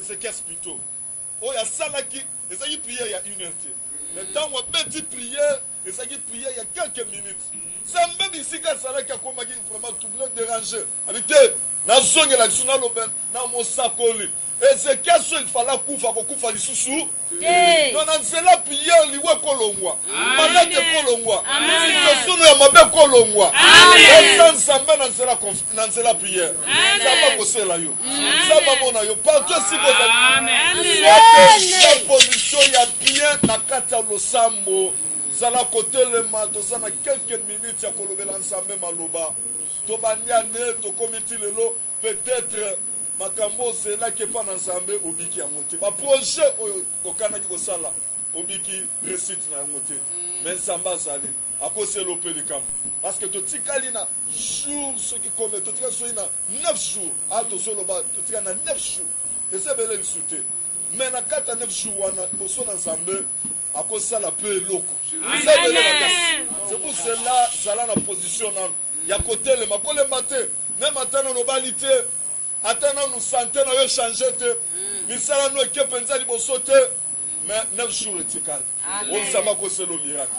Ézéchias plutôt. Oh, il y a ça là qui, et ça qui priait il y a une heure. Mais tant on a petit prière, et ça qui priait il y a quelques minutes. Ça même ici quand ça là qui a commencé vraiment tout le dérangé. Avec na zone la suna loben na mosakoli. Ézéchias il fallait kufa lisusu. Non na nzela prière liwe kolongwa. Malade kolongwa. Situation ya mabe kolongwa. Sans samba na nzela prière. Ça va bosser là yo. Ça va mona yo partout si vous avez. La position ya bien na kata losambo. Zala côté le mato ça na quelques minutes ya kolobela ensemble maloba. Tobania ne to comité lelo peut-être makambo zela ke pa ensemble obiki yangote. Ba projet okana ki kosala obiki réussite na yangote. Mais samba zali akose lope le camp. Parce que to tikali na jour ce qui commet to tikali so na 9 jours. A to solo ba to tikali na 9 jours. Et c'est belé souté. Mais na 4 à 9 jours wana boso na ensemble akosala peu loko. C'est pour cela zala na position na ya côté le makole matin même matin no balité atana nous santé na yo changer te misala no ke penza liboso te mais 9 jours etikali on sama ko c'est le miracle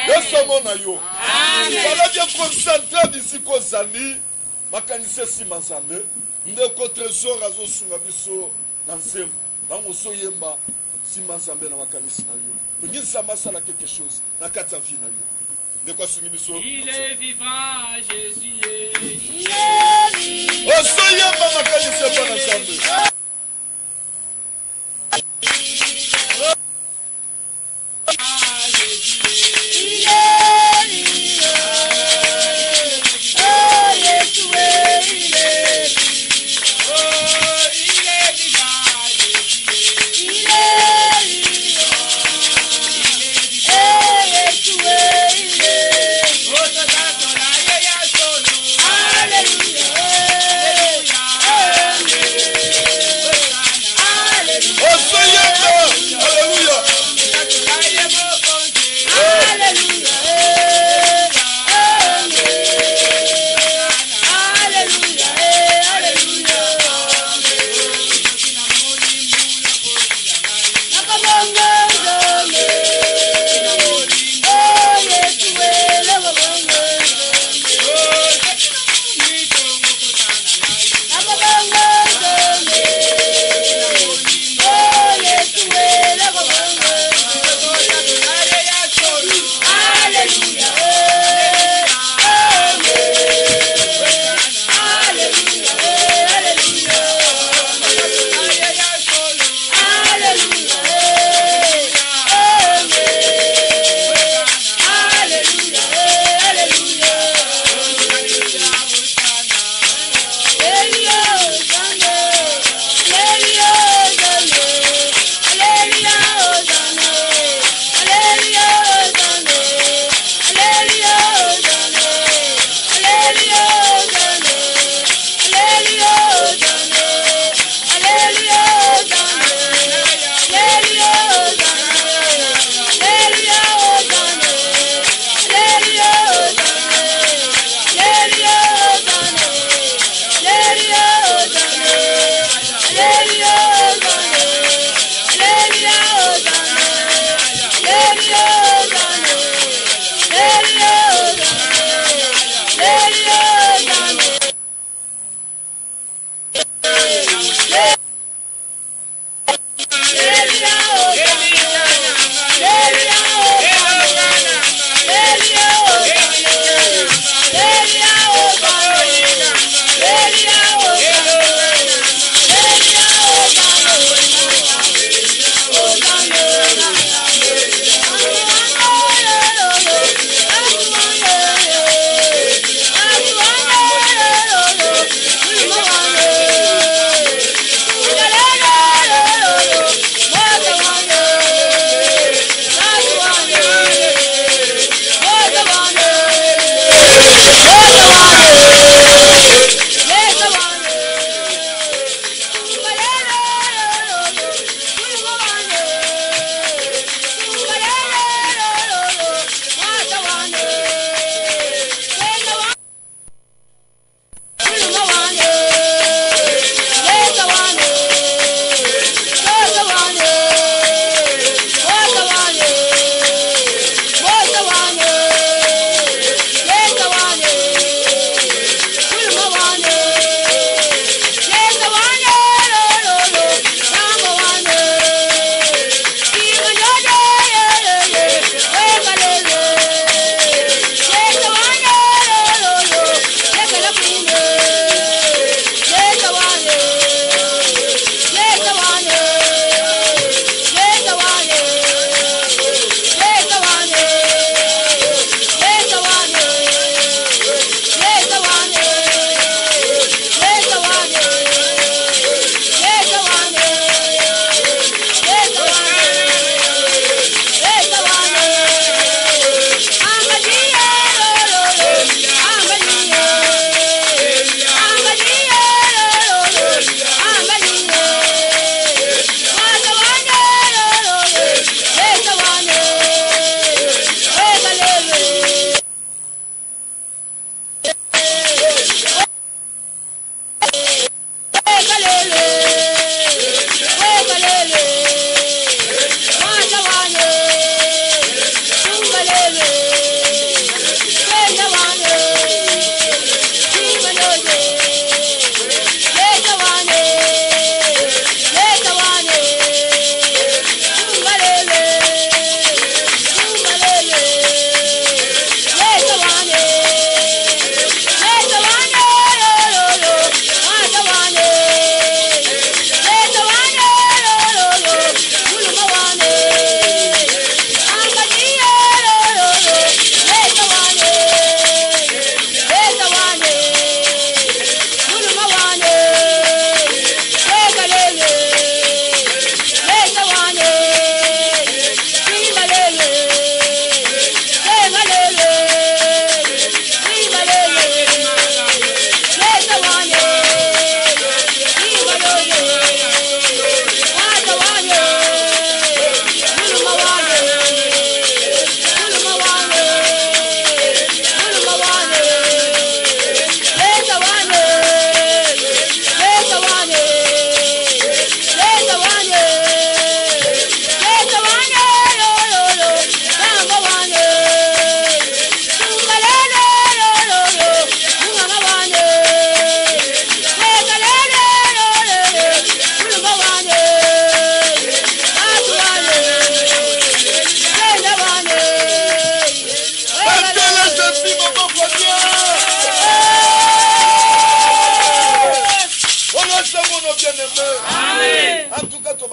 de ce monde yo voilà bien concentré d'ici ko zali makanise si manzambe ndeko trésor azo sunga biso na nzembo bango so yemba si manzambe na makanisi na yo to ngisa masala quelque chose na kata vie na yo. De quoi il est vivant, Jésus est. Il est vivant. Oh, soyez pas ma qualité pour l'ensemble.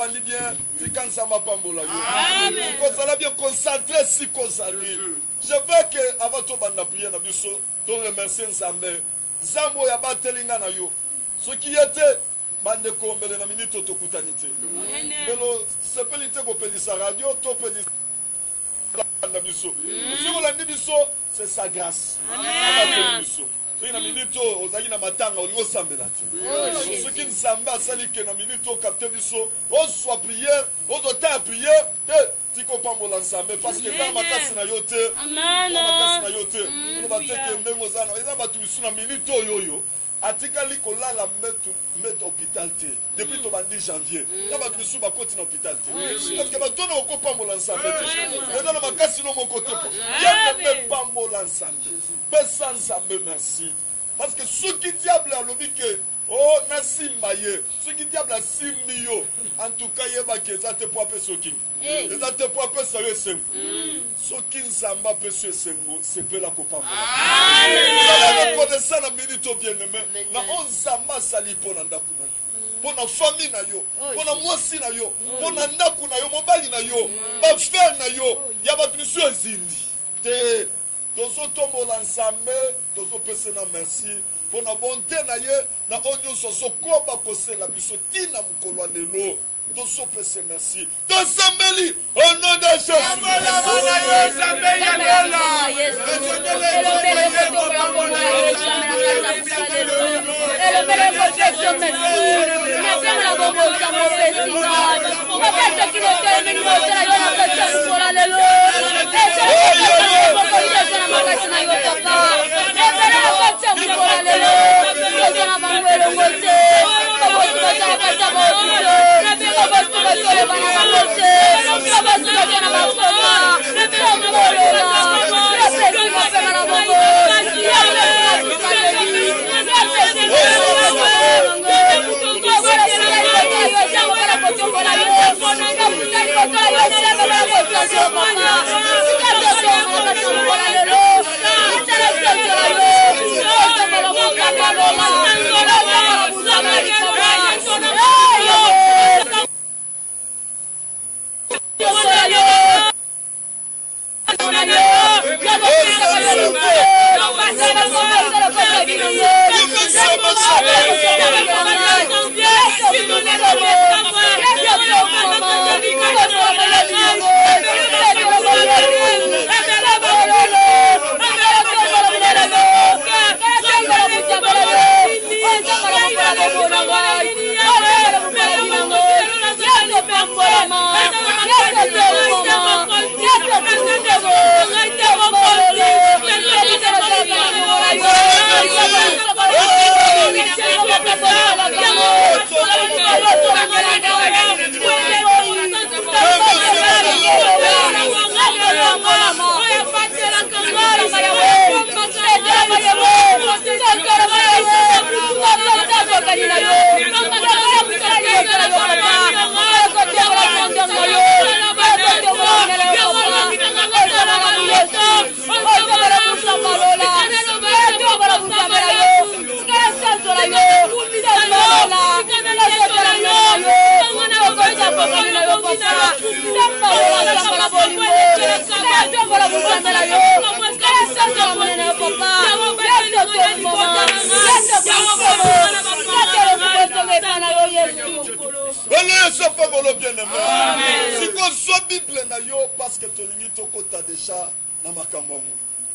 bandi bien tika nzambe apambola yo kozala bien concentré si kozali. Je veux que avant tobanda prier na biso to remercier nzambe nzambe oyo abatelinga na yo soki ye te bandeko mbele na minute tokutani te lelo sepeli te kopelisa radio topelisa na biso soki olandi biso c'est sa grâce biso soki na minute ozali na matanga olingi osambela te soki nzambe asali ke na minute okapte biso ozwa priere ozotaya priere te tikopambola nzambe parce que eza na makasi na yo te makasi na yo te oloba te ke ndenge oza na eza bato biso na minute oyo atikali kolala mbeto hôpital te depuis tobandi janvier na bato biso bakoti na hôpital te parce que bato na okopambola nzambe te eza na makasi no moko te yene pambola nzambe pesa nzambe merci parce que soki diable alobi ke oh nasimba ye soki diable asimbi yo en tout cas yebaki eza te po apesa okingi eza te po apesa yo esengo soki nzambe apesa yo esengo sepela kopambola ozala reconnaissant na minute o bien-aimé na o nzambe asali mpo na ndako na yo mpo na famille na yo mpo na mwasi na yo mpo na ndako na yo mobali na yo bafere na yo ya bato misu ezindi te tozotombola nzambe tozopesa na merci mpo na bonté na ye na oyo nyonso azokoba kosela biso ntina mokolo ya lelo tozopesa merci tosambeli au nom de Jésus.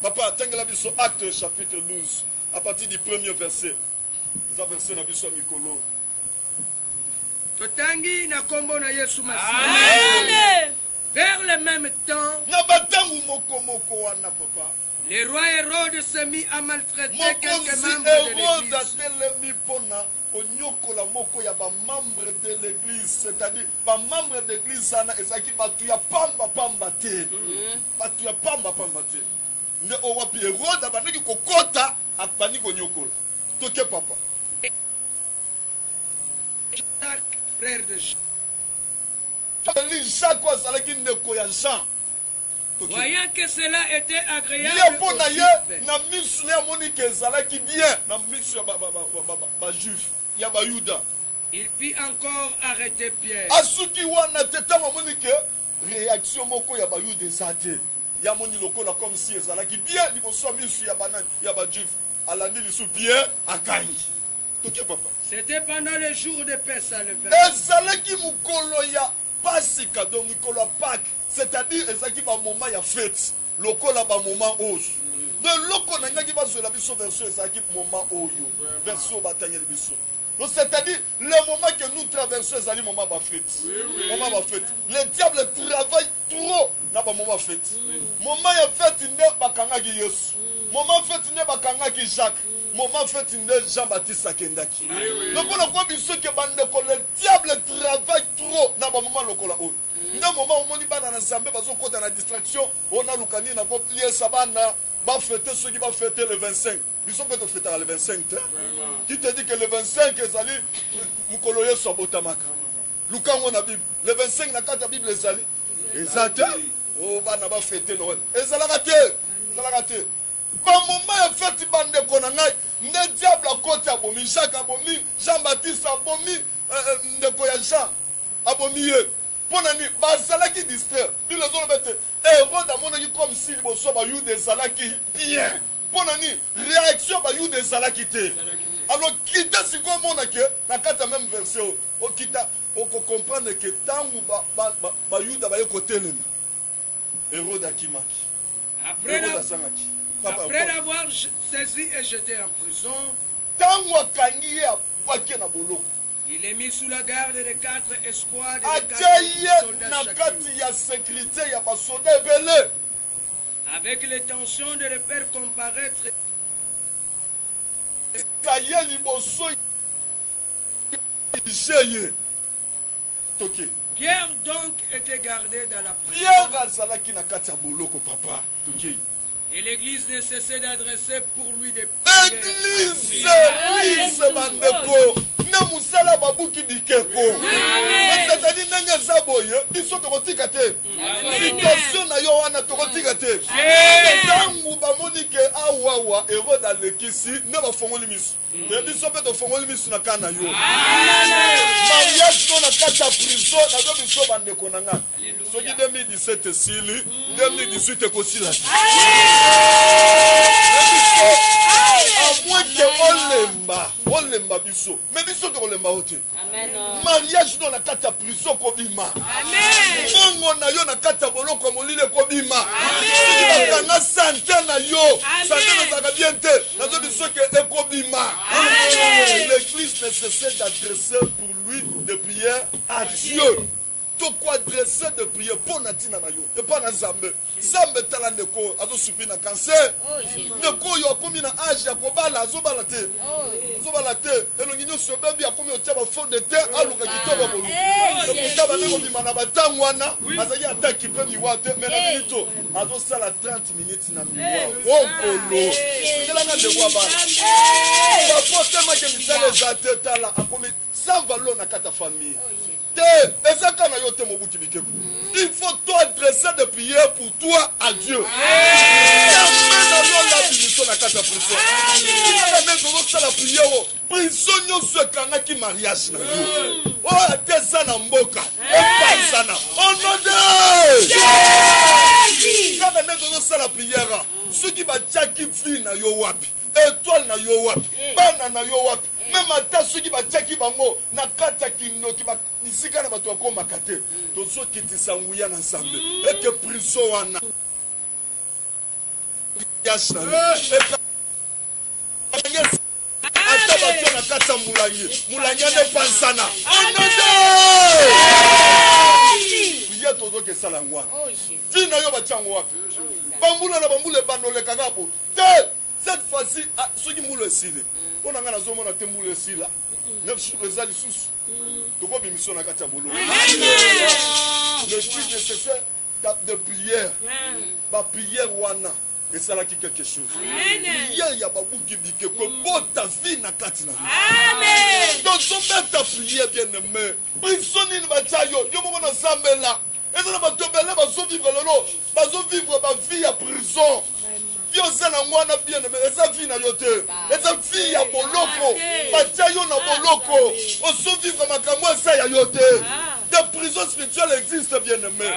Papa, tengela biso acte chapitre 12 à partir du premier verset. Nous avons versé na biso mikolo. Totangi na kombo na Yesu Masihi. Amen. Vers le même temps, na batangu moko moko wana papa. Le roi Hérode s'est mis à maltraiter quelques membres de l'église. Konyokola moko ya ba membre de l'église, c'est-à-dire ba membre de l'église ana ezaki batu ya pamba pamba te. Batu ya pamba pamba te. Ne owapi Hérode abaniki kokota akbani konyokola. Toke papa. Jacques, frère de Jean. Jacques azalaki ndeko ya Jean. Voyant que cela était agréable na misu ya monique ezalaki bien na misu ya ba juif ya ba yuda Il fit encore arrêter Pierre. Asuki wana teta mamonike réaction moko ya bayude ezate. Ya moni lokola comme si ezalaki bien liboso misu ya banani ya ba juif. Alandi lisu Pierre akangi. Toke papa. C'était pendant les jours de Pâques, le 20. Ezalaki mukolo ya Pasika donc mukolo ya Pâques, c'est-à-dire ezalaki ba moment ya fête. Lokola ba moment ose. De loko na ngaki bazola biso version ezalaki moment oyo. Version batanya biso. Donc c'est-à-dire le moment que nous traversons c'est le moment de la fête. Moment de la fête. Le diable travaille trop dans le moment de fête. Moment de fête il n'est pas kangaki Yesu. Moment de fête il n'est pas kangaki Jacques. Moment de fête il n'est Jean-Baptiste Akendaki. Donc on a compris ce que le diable travaille trop dans le moment lokola haut. Dans le moment où on est dans l'ensemble parce qu'on a la distraction, on a l'occasion n'a pas plié sabana. Va fêter ceux qui vont fêter le 25. Ils sont peut-être fêter le 25. Qui te dit que le 25 est allé, Moukoloye Sabotamaka. Lukango na Bible. Le 25 n'a pas de Bible est allé. Exact. Oh, va n'a pas fêter Noël. Et ça l'a raté. Ça l'a raté. Par moment, il fait une bande de konangai. Ne diable à côté abomi. Jacques abomi. Jean-Baptiste abomi. Ndekoya Jean abomi. Ponani, basala qui distrait. Puis les autres bêtes. Hérode a montré comme si il y a eu des salaki bien. Ponani, réaction a eu des salaki. Alors, quitte si quoi mon accueil, dans la même version, on quitte, on comprend que tant où Bayou d'abord côté le Hérode a qui marque. Après l'avoir saisi et jeté en prison, tant où Kangi a baqué na bolo. Il est mis sous la garde de 4 escouades avec l'intention de le faire comparaître. Pierre donc était gardé dans la prison. Et l'église ne cessait d'adresser pour lui des prières. Église, Mandeko. Na musala babuki bikeko. C'est-à-dire nanga zaboye, biso tokotika te. Situation na yo wana tokotika te. Tangu bamonike awawa Hérode alekisi ne bafongoli misu. Mais biso pe tofongoli misu na kana yo. Mariage no na kata prison na do biso bandeko nanga. Soki 2017 sili, 2018 ekosila. À moins que olemba biso. Mais biso to olemba ote. Amen. Mariage dans la kata prison kobima. Amen. Mongo na yo na kata boloko molile kobima. Amen. Bakanga santé na yo. Santé na bien te. Na zo biso ke ekobima. Amen. L'église ne cesse d'adresser pour lui de prières à Dieu. To quoi adresser de prière pour Natina na yo. Et pas na Zambé. Zambé tala ndeko azo subi na cancer. Ndeko yo komi na âge ya kobala azo balate. Azo balate. Elongi no so bebi akomi o tiaba fond de terre aluka kitoba bolu. Le kutaba na komi na batang wana azaki attaque pe mi wate mais na minute azo sala 30 minutes na mi wa. Okolo. Kela na de wa ba. Ba pote ma ke misale za teta la akomi sans valeur na kata famille. Il faut toi adresser des prières pour toi à Dieu. Étoile na yo wapi, bana na yo wapi, même ata soki ba tchaki bango na kata kino ki ba nisika na bato ko makate to so kitisa nguya na nsambe et que prison wana yasna ata bato na kata mulangi ne pansana onodo ya to zo ke sala ngwana fina yo ba tchango wapi bambula na bambule bandole kagapo te. Cette fois-ci, ceux qui moulent ici, on a un zoom, on a été moulé ici là. 9 jours, les alliés sous. Donc, on a mis sur la catabolo. Le but nécessaire de prière, la prière wana, et ça là qui quelque chose. Prière, il y a beaucoup qui dit que pour ta vie n'a katina. Donc, on met ta prière bien aimé. Prisonnier ne va pas yo, yo mon ensemble là. Et ça va tomber là, va vivre le lot, va vivre ma vie à prison. Yo zana mwana bien mais eza vie na yo te eza vie ya boloko batia yo na boloko. Oso vivre makambo ça ya yo te. Des prisons spirituelles existent, bien aimé.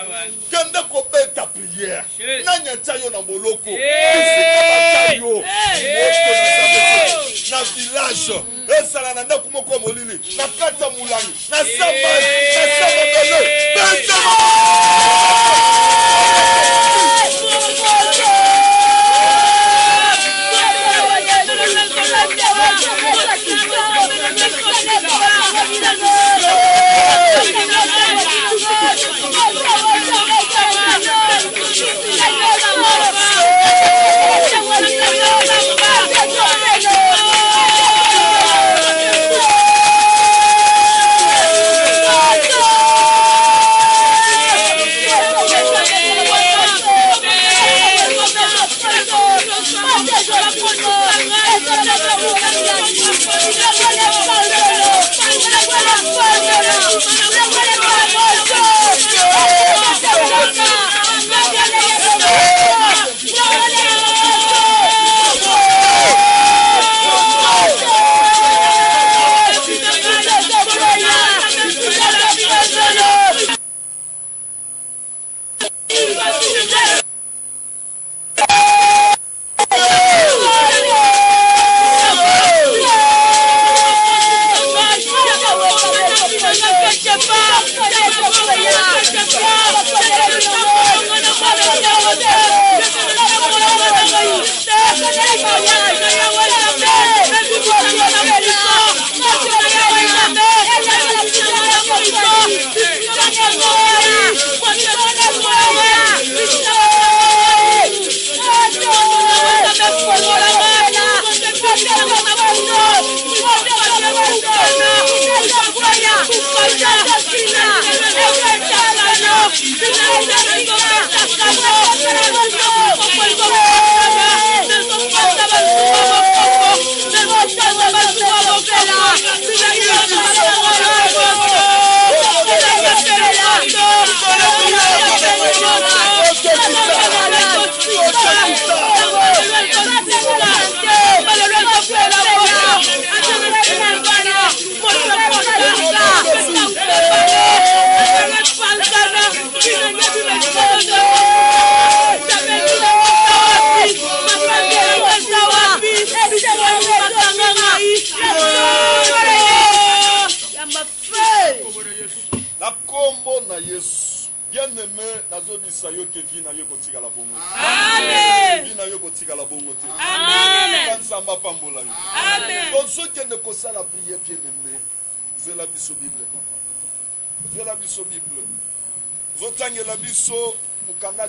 Kende ko beta prière. Nanya tia yo na boloko. Isika bata yo. Na village. Esala na ndako moko molili. Na kata mulangi. Na samba. Na samba bele.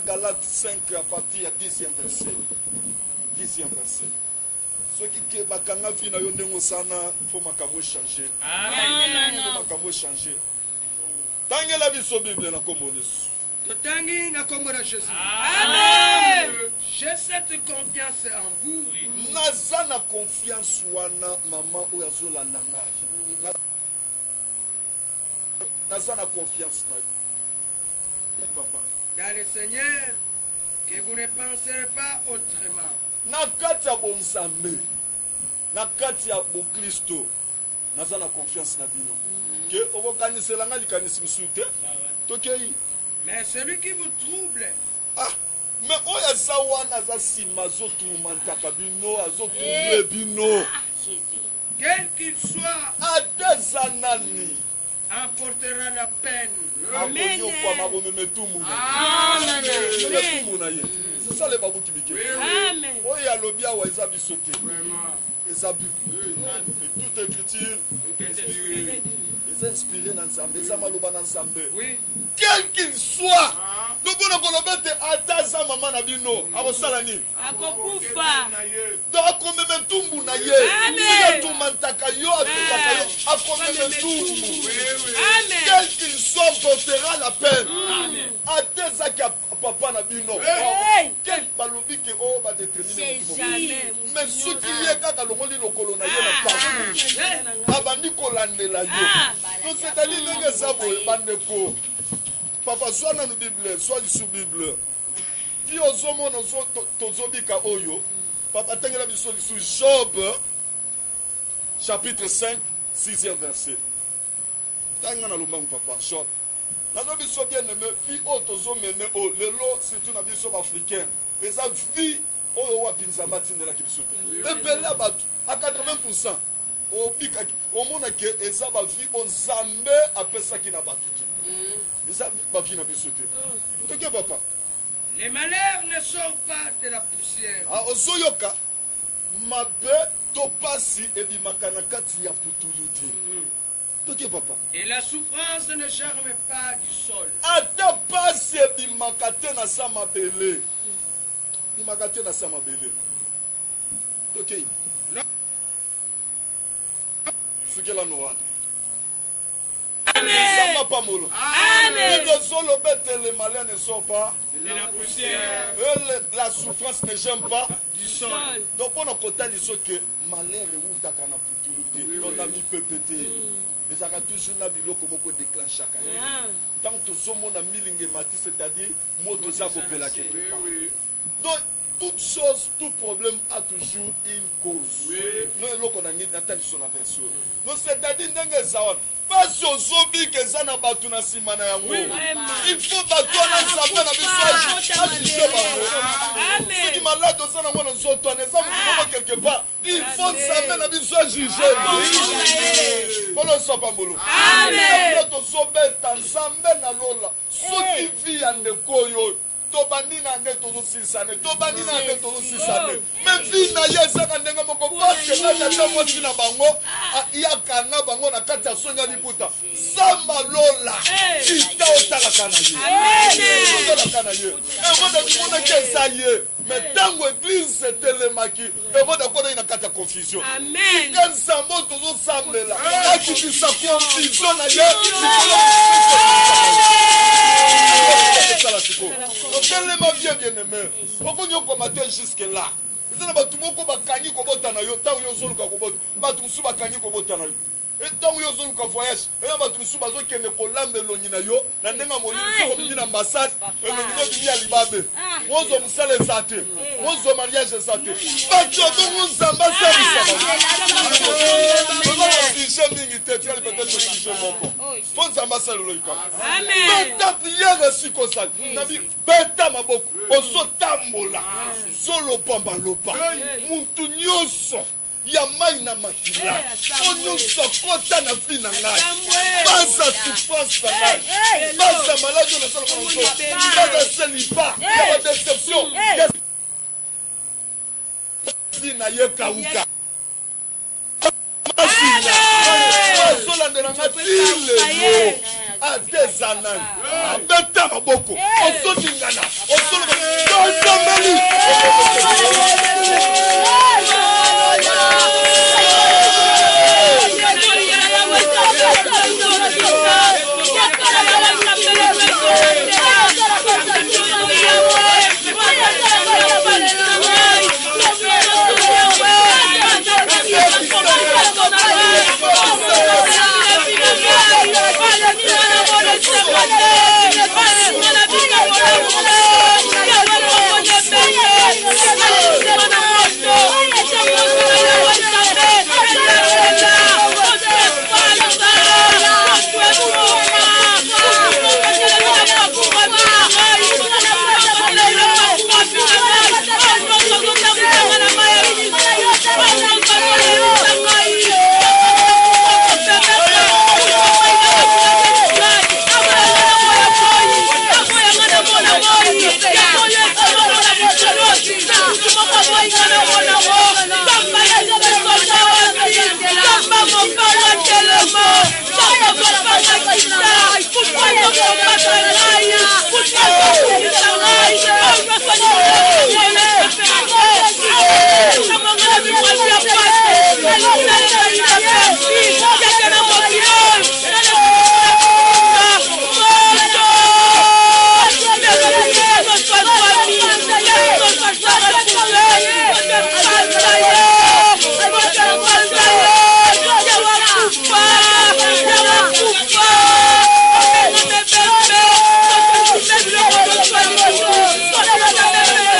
Galates 5 à partir du 10e verset. 10e verset. Ceux qui bakanga vina yo ndengo sana faut makamo changer. Amen. Faut makamo changer. Tangi la biso Bible na kombo Yesu. Tangi na kombo na Jésus. Amen. J'ai cette confiance en vous. Naza na confiance wana maman ou azola nanga. Naza na confiance na papa. Dans le Seigneur, que vous ne penserez pas autrement. Nakati ya bonzambe, nakati ya Kristo, naza na confiance na bino. Que obokanisela nga likanisi misute. Tokei. Mais celui qui vous trouble, mais oya zawana za sima zo tourmentaka bino, azo trouble bino. Quel qu'il soit, adezanani emportera la peine. Amen. C'est ça les babou qui biquent. Amen. Oh, il y a le bien où ils ont sauté. Ils ont bu. Et toute écriture est inspirée ensemble. Ils ont ensemble. Quel qu'il soit, nous pouvons colomber Ataza maman Nabino. Avo salani. Akokufa. Donc on me tumbu na ye. Amen. Tout mantaka yo ataka yo. Akomeme tumbu. Amen. Quel qu'il soit portera la peine. Amen. Ateza ki papa Nabino. Quel balobi ke o ba déterminer. Mais ceux qui y est kaka longoli lokolo na ye na partout. Abandi kolandela yo. Donc c'est-à-dire que ça boye bandeko. Papa, soit dans la Bible, soit sous Bible. Puis aux hommes, tozobika oyo. Papa, tenga la Bible sous Job, chapitre 5, 6e verset. Tanga na lomba papa, short. Nazo biso bien aimé, vie otozo mene o lelo surtout na biso africain. Eza vie oyo wa pinzama tindela ki biso. Epela batu à 80%. Au monde que eza ba vie on zambe apesa ki na batu. Eza ba vie na biso te. Toke papa. Les malheurs ne sortent pas de la poussière. Ah ozoyoka mabe topasi ebimaka na kati ya putuluti. Toke papa. Et la souffrance ne germe pas du sol. Ata pasi ebimaka te na sa mabele. Ebimaka te na sa mabele. Toke. Fikela noana. Amen. Amen. Les malheurs ne sont pas de la poussière. La souffrance ne gêne pas Du sol. donc on a côté les autres que malheur et où t'as qu'un opportunité on a mis pété mais ça a toujours na biloko moko déclenche chaque année tant que somo na milinge mati c'est-à-dire moto za kopela quelque part donc toute chose, tout problème a toujours une cause. Nous, on a mis dans son version. Donc, c'est-à-dire, parce aux zombies que ça n'a pas tout na simana yango. Il faut battre na savoir na message. Ceux qui malades dans ça na mona zoto na ça quelque part. Il faut savoir na message juger. Polo so pa mbolo. Amen. To so beta nzambe na lola. Ceux qui vivent en dekoyo tobandi na nde tozosilisa tobandi na nde tozosilisa mais vie na ye ezaka ndenge moko parce na tata mwasi na bango yakanga bango na kati ya songa liputa samba lola kita otalaka na ye otalaka na ye evoda kimonaki eza ye mais ntango église etelemaki evoda kona na kati ya confusion kansambo tozosambela akitisa confusion na ye tellement bien aimé. Pourquoi nous commettons jusque là? Nous avons tout le monde qui a gagné comme ça. Nous avons tout le monde qui a gagné comme ça. Et tant que nous avons voyage, et nous avons tout le monde qui a gagné comme ça. Nous avons gagné l'ambassade, nous avons gagné l'Alibabé. Nous avons gagné les athées. Nous avons mariage des athées. Nous avons gagné l'ambassade. Nous avons gagné l'ambassade. Fonds ambassade loika. Amen. Ta prière si kosa. Nabi beta maboko. Oso tambola. Solo pamba lopa. Muntu nyoso. Ya mai na makila. Onyo sokota na fina ngai. Pasa souffrance na ngai. Pasa maladie na sala kono. Pasa celibat. Ya déception. Fina yeka uka. Solandelanga tile atezanani abeta maboko osodingana osoloosambeli Amen.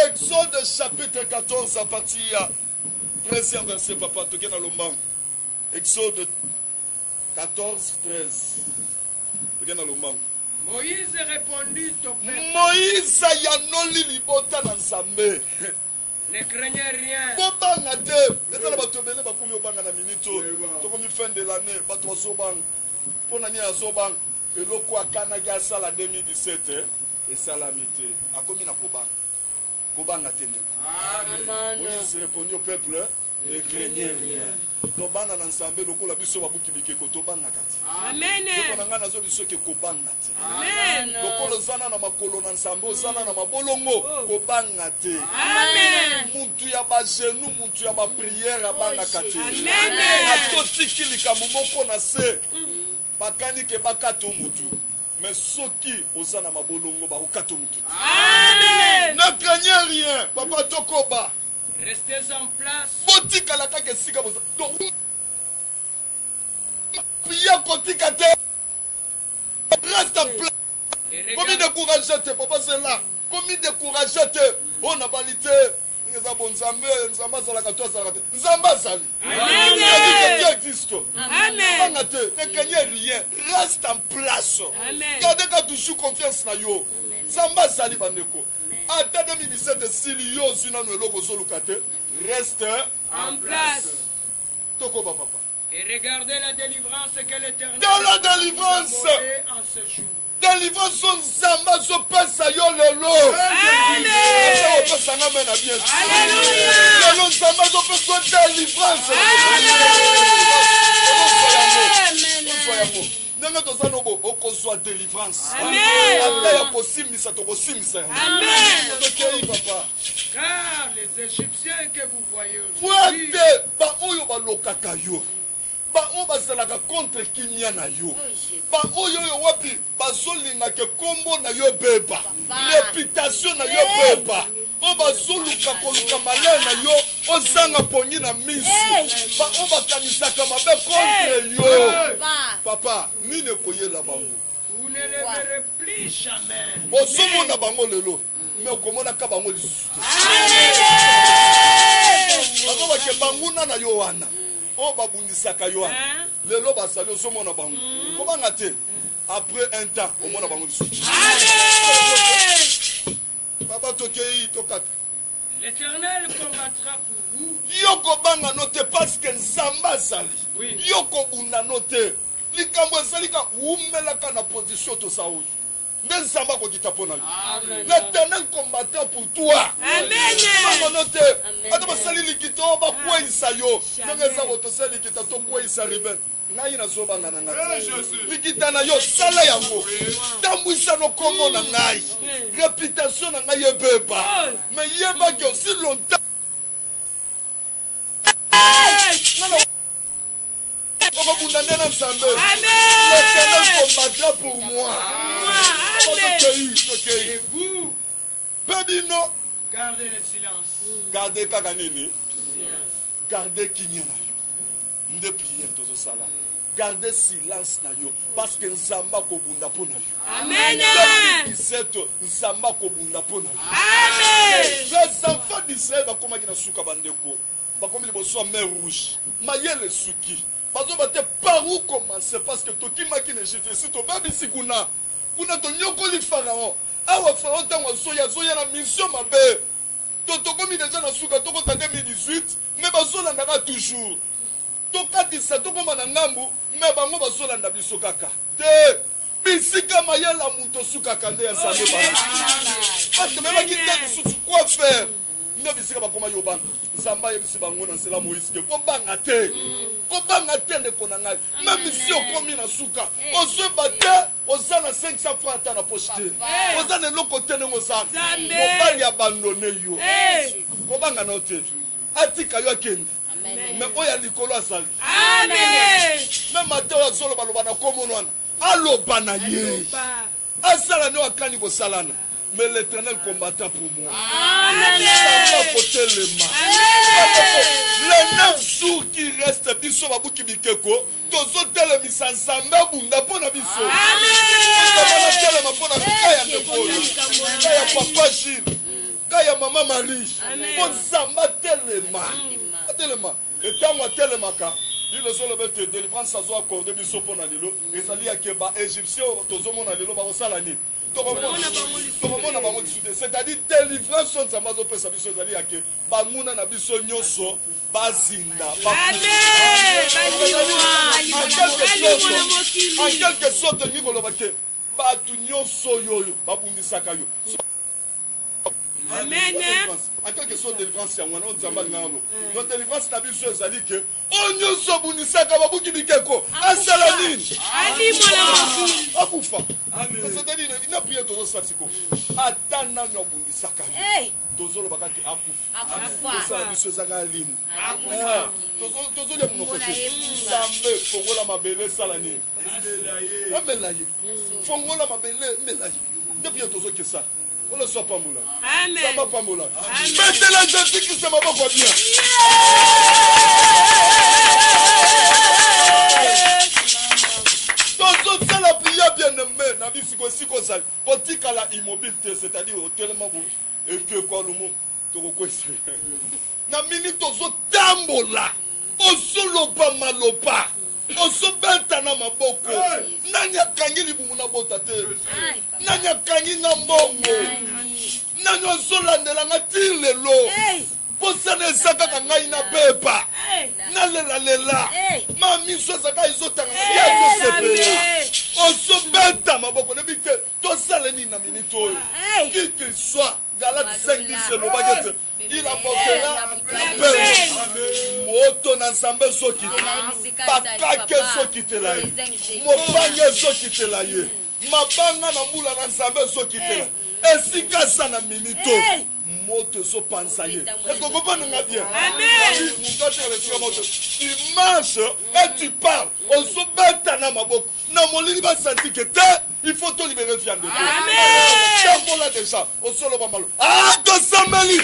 Exode chapitre 14 à partir 13e verset, papa, toke na lombango. Exode 14, 13. Toke na lombango. Moïse répondit au peuple. Moïse yanoli libota na Nzambe. Ne craignez rien. Bobanga te. Eza na bato ebele bakumi obanga na minito. Tokomi fin de l'année, bato azobanga. Pona ni azobanga. Eloko akanaki asala 2017 esalami te. Akomi na kobanga. Kobanga te ndeko. Moïse répondit au peuple, ne craignez rien. Tobanga na Nzambe lokola biso babuki bikeko tobanga kati. Amen. Toko na nazo biso ke kobanga te. Amen. Lokolo zana na makolo na Nzambe zana na mabolongo kobanga te. Amen. Muntu ya ba genou, muntu ya ba prière abanga kati. Amen. Atotiki likambo moko na se. Bakani ke bakato mutu. Mais soki ozana mabolongo ba okato mutu. Amen. Ne craignez rien. Papa tokoba. Restez en place. Botika la kake sika boza. Donc prière kotika te. Reste en place. Comme découragé te, papa c'est là. Comme découragé te. On a balité. Nzambe azala ka to azala te. Nzambe azali. Amen. Dieu existe. Amen. Ne craignez rien. Reste en place. Amen. Gardez toujours confiance na yo. Nzambe azali bandeko. Ata 2017 sili yo zina no eloko zoluka te. Reste En place. Tokoba papa. Et regardez la délivrance que l'Éternel Dans la délivrance. nous a donnée en ce jour. Délivrance Nzambe zo pesa yo lelo. Amen. Alléluia. Lelo Nzambe zo pesa délivrance. Amen. Nanga tozana obo okozwa délivrance. Amen. Ata ya kosimisa tokosimisa. Amen. Tokei papa. Car les Égyptiens que vous voyez Fuerte aujourd'hui, ba oyo balokaka yo. Ba oyo bazalaka contre kinya na yo. Ba oyo yo wapi bazolinga ke kombo na yo beba. Réputation na yo beba. O bazoluka koluka malaya na yo ozanga pongi na misi. Ba oyo bakanisaka mabe contre yo. Papa, nini koyela bango? vous ne les verrez plus jamais. Osomona bango lelo. Mais okomona ka bango lisusu. Bango bake banguna na yo wana. O babundisaka yo wana. Lelo basali osomona bango. Kobanga te. Après un temps, omona bango lisusu. Amen. Papa tokei tokata. L'Éternel combattra pour vous. Yoko banga note parce que Nzambe azali. Yoko bunda note. Likambo ezali ka umelaka na position to sa oyo. Mais Nzambe akokita pona yo. L'Éternel combattra pour toi. Amen. Bango note. Ata basali likito ba kwisa yo. Nanga za boto sali likita to kwisa riben. Ngai nazobanga na ngai. Likita na yo sala yango. Tambwisa no kombo na ngai. Réputation na ngai ebeba. Mais yeba que aussi longtemps. L'Éternel combattra pour moi. Et vous, Pédino. gardez le silence. Gardez Kaganini. Gardez Kinya na yo. Nde prière tozo sala. Gardez silence na yo. Parce que Nzamba kobunda pona yo. Amen. 2017 Nzamba kobunda pona yo. Amen. Les enfants d'Israël bakomaki na suka bandeko. comme les bossons mer rouge. Mayele Suki. Parce que par où commencer? Parce que tout qui m'a qui ne jette si tu vas ici kuna ton yoko li pharaon. Awa pharaon tango soya na mission ma bé. Toto comme déjà na suka toko ta 2018 mais bazola ndaka toujours. Toka 17 toko mana ngambu mais bango bazola nda biso kaka. Te bisika mayela muto suka kande ya sande ba. Parce que même qui tête quoi faire? Nous bisika ba koma yobanga. Samba yebisi bango na sela Moïse ke ko banga te ne konanga même si on komi na suka ozo bate ozana 500 francs ata na poche ozana loko te ne ngosana mobali abandonné yo ko banga na te atika yo akende mais oya likolo asali Amen. même mateo azolo baloba na komono wana aloba na ye asala ne wakani ko salana. Mais l'Éternel combattra pour moi. Amen. Ça va porter les mains. Les 9 jours qui restent, biso babuki bikeko, tozo tele misansamba bunda pona biso. Amen. Tele mapona kaya ndepolo. Kaya papa Gilles. Kaya maman Marie. Bon samba telema. Telema. Et tant moi telemaka. Il le seul bête délivrance ça doit accorder biso pona lelo. Et ça li akeba égyptien tozo mona lelo ba salani. C'est-à-dire délivrance son zamazo pesa biso zali yake bamuna na biso nyoso bazinda en quelque sorte ni koloba ke batu nyoso yoyo babundisaka yo. Amen. En quelque sorte délivrance ya mwana nzamba ngalo. Donc délivrance na biso zali ke onyo so bunisaka babuki bikeko asala nini Ali mwana moki akufa. C'est-à-dire il n'a prié tozo satiko atana nyo bunisaka tozo lo bakati akufa ça biso zaka limu tozo le mnoko sambe fongola mabele sala nini amelaye fongola mabele melaye depuis tozo ke ça. On ne soit pas moulin. Amen. Ça va pas moulin. Mettez la jeune qui se m'a pas bien. Donc ça la prière bien aimée. N'a vu si qu'on s'al. Politique à la immobilité, c'est-à-dire tellement beau et que quoi le mot te reconnaître. Na minute aux tambola. Au solo pas malopa. Osobeta na maboko nanya kangi libumu na bota te nanya kangi na mbongo nanya zolandela nga tilelo posana esaka kangai na bepa na lela ma miso esaka izotanga ya sepela osobeta maboko ne bite to saleni na minute oyo qui que soit Galate 5:10 le baguette il apportera la paix moto na nsambe soki bakake soki tela ye mobange soki tela ye mabanga na mbula na nsambe soki tela esika sa na minito moto so pansa ye est-ce que vous comprenez bien? Amen. Tu marches et tu parles on se bête na maboko na molili ba senti que il faut te libérer viande. Amen. On l'a déjà au solo ba malo ah to sameli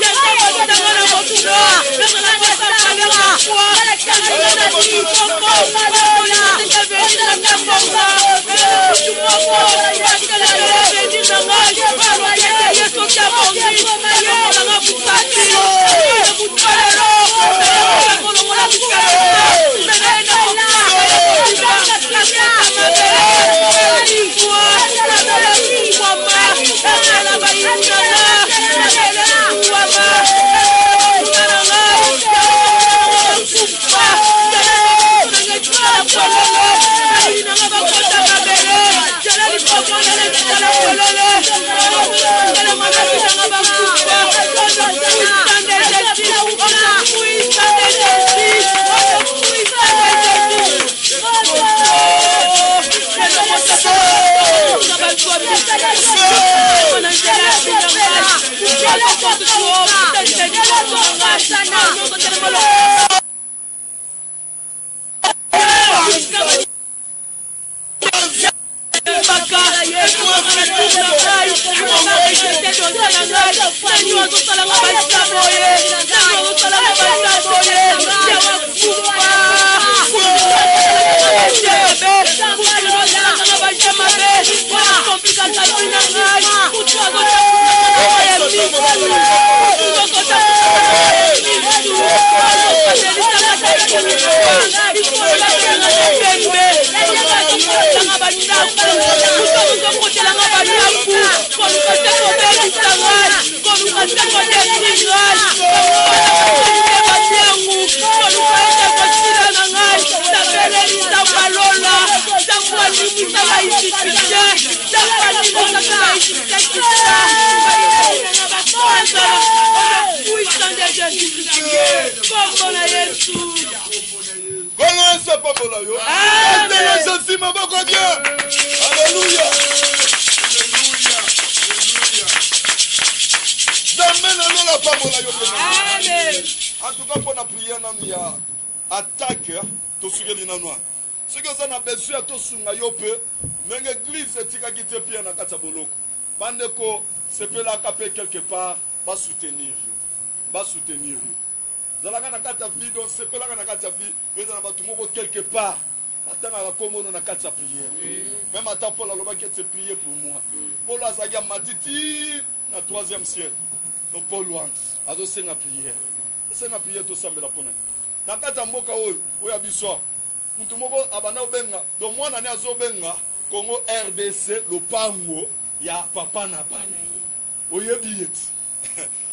Yes, En tout cas, pour la prière, il y a attaque. Ce que ça a besoin de sunga yope, mais l'église est tika qui te pire na kata boloko. Bandeko, c'est peut la caper quelque part, va soutenir yo. Va soutenir yo. Zalanga na kata vie, donc c'est peut la na kata vie, mais dans la tumoko quelque part. Attends à comment on a kata prière. Même attends Paul aloba qui te prier pour moi. Paul azaga matiti na 3e siècle. Donc Paul wants azo senga prière. Senga prière to sambela pona. Na kata mboka oyo abiswa. Mutu moko abana obenga do mwana ne azobenga Congo RDC lopango ya papa na bana oyebi yeti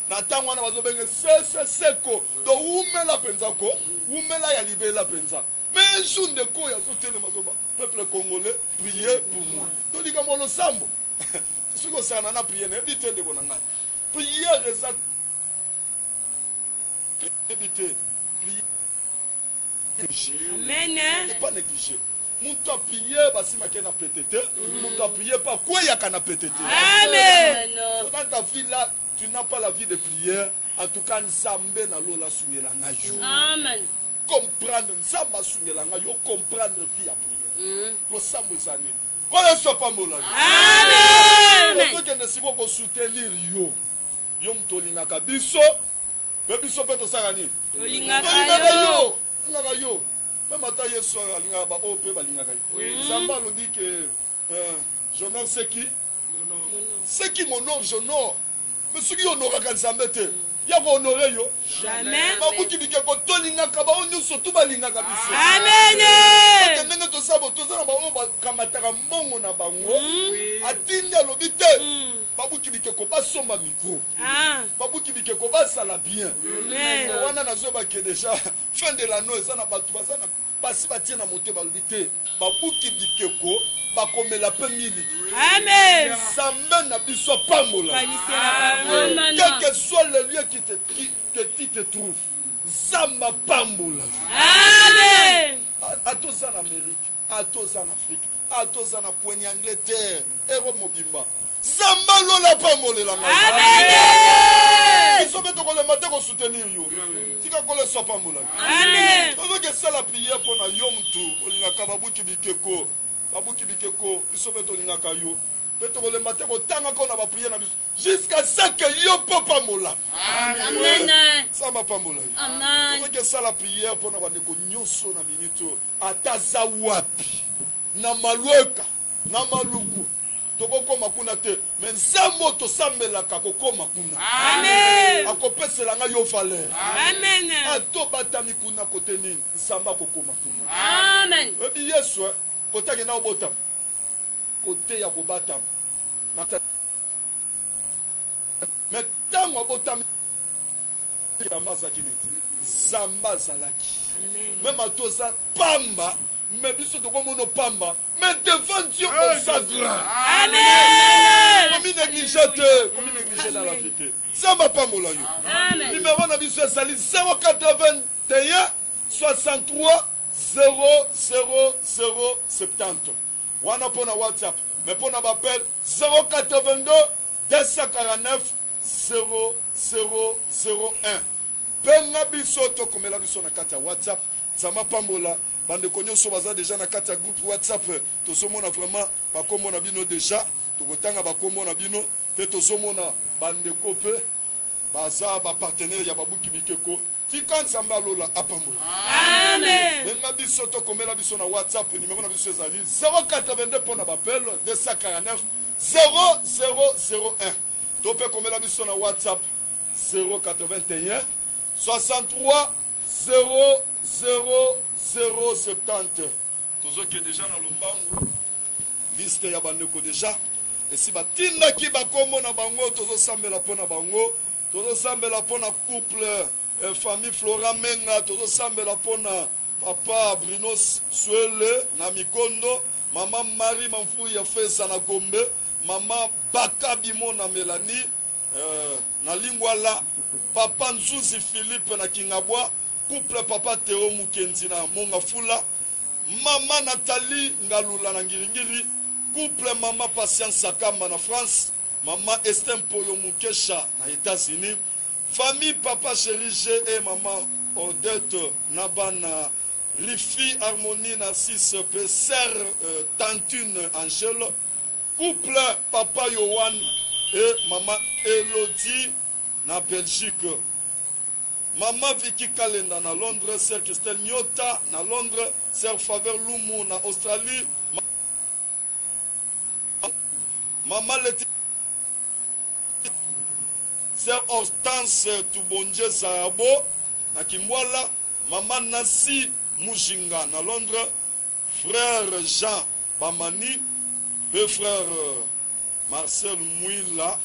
na tango wana bazobenga seko do umela penza ko umela ya libela penza mais jour de ko ya sotele mazoba peuple congolais prier pour moi to dika molo sambo siko sana na prier ne bitende ko na ngai prier reza éviter prier. Amen. Pas négliger. Mon temps prier, basi ma kena pétété. Mon temps prier pas quoi ya kana pétété. Amen. Dans ta vie là, tu n'as pas la vie de prière. En tout cas, nzambe na lola sungela ngayo. Amen. Comprendre nzamba sungela ngayo, comprendre vie à prière. Lo sambo zani. Quoi soit pas mola. Amen. Faut que ne sibo ko soutenir yo. Yo mtolingaka biso. Biso pe to sarani. Tolingaka yo. Yo. Même à taille sur la ligne à Baope, Zamba nous dit que j'honore c'est qui? C'est qui mon nom, j'honore? Mais ce qui honore à Zambete, il y a honoré yo. Jamais. Babuki dit que Tolinga Kaba, on nous surtout Balinga Kabisi. Amen. Quand nous sommes tous en bas, Kamatara Mongo na Bango, à Tinga l'obité. Babuki dit que Koba somba micro. Babuki dit que Koba ça la bien. Amen. On a zoba qui déjà fin de l'année, ça n'a pas tout ça. Pasi batie na moté balubité. Babuki dit que ko ba comme la première. Amen. Ça mène à biso pambola. Quel que soit le lieu que tu te trouves. Zamba pambola. Amen. À tous en Amérique, à tous en Afrique, à tous en Poigne Angleterre, Europe Mobimba. Zamba lola pambola la. Amen. Ils sont mettre le matin pour soutenir yo. Si ka kole so pambola. Amen. On que ça la prière pour na yom tu, olinga kababuki bikeko. Babuki bikeko, ils sont mettre olinga kayo. Peut-être le matin au temps qu'on a prié jusqu'à ce que yo papa mola. Amen. Ça m'a pas mola. Amen. On que ça la prière pour na bandeko nyonso na minito ataza wapi. Na malueka, na maluku. Toko makuna te, mais nzambo to sambela kako makuna. Amen. Akopesela nga yo valeur. Amen. Ato batami kuna kote nini, nzamba koko makuna. Amen. Ebi Yesu, kote na obotam. Côté ya kobatam mais tango botam zamba kineti zamba zalaki même atoza pamba mais biso to komono pamba mais devant Dieu consacré. Amen. Comme négligé dans la vérité zamba pambola yo. Amen. Numéro na biso sali 081 63 00070. Wana pona WhatsApp, mais pona m'appelle 082 249 0001. Benga biso to komela biso na kata WhatsApp. Zama pambola. Bande konyo so baza déjà na kata groupe WhatsApp. Tozomona vraiment bakombo na bino déjà. Tokotanga bakombo na bino. Pe tozomona bande kope. Baza ba partenaire ya babuki bikeko. Tika nzamba lola apambola. Amen. Benga biso to komela biso na WhatsApp numéro na biso ezali 082 pona bapel 249 0001. Topé komela biso na WhatsApp 081 63 00070. Tozoki déjà na lombangu liste ya bandeko déjà. Et si batinda ki bakombo na bango tozosambela pona bango, tozosambela pona couple famille Flora Menga, tozosambela pona papa Bruno Suele na Mikondo, maman Marie Manfou ya Fesa na Gombe, maman Bakabimo na Mélanie na Lingwala, papa Nzuzi Philippe na Kingabwa, couple papa Théo Mukendi na Mongafula, maman Nathalie Ngalula na Ngiringiri, couple maman Patience Sakamba na France, maman Esther Poyo Mukesha na États-Unis, famille papa Chéri G et maman Odette Nabana, Rifi Harmonie Narcisse Pesser Tantune Angèle, couple papa Yohan et maman Elodie na Belgique, maman Vicky Kalenda na Londres, sœur Christelle Nyota na Londres, sœur Faveur Lumu na Australie, maman Leti, sœur Hortense Toubonje Zarabo na Kimwala, maman Nancy Mujinga na Londres, frère Jean Bamani, et frère Marcel Mouila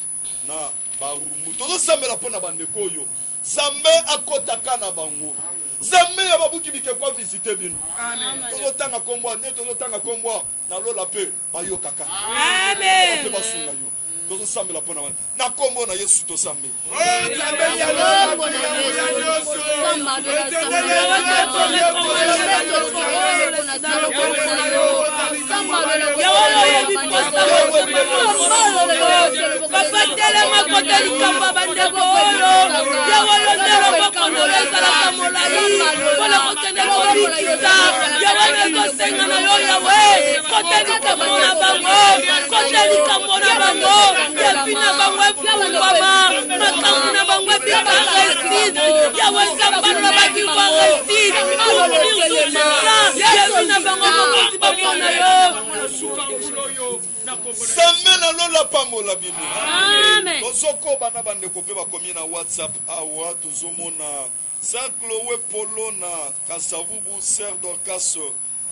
na Barumu. Tozo sambela pona bandeko yo. Zambe akotaka na bango. Zambe ya babuki bike kwa visiter bino. Amen. Tozo tanga kombo, ne tozo tanga kombo na lola pe bayo kaka. Amen. Pe basunga yo. Tozo sambela pona wana. Na kombo na Yesu to sambe. Papa telema kote likamba bandeko oyo yawolo ndero bakondolo ezalaka molai mpona kokende kobikisa yawolo kosenga na yo yawe kote likambo na bango kote likambo na bango epi na bango efungwama makambo na bango ebika reside yawe sambano na bakikwa reside kuliusususa epi na bango mokosi bapona yo Zambe na lola pamola bino. Amen. Tozoko bana bandeko pe bakomi na WhatsApp awa tozomona Sœur Chloé Polo na Kasavubu, Sœur Dorcas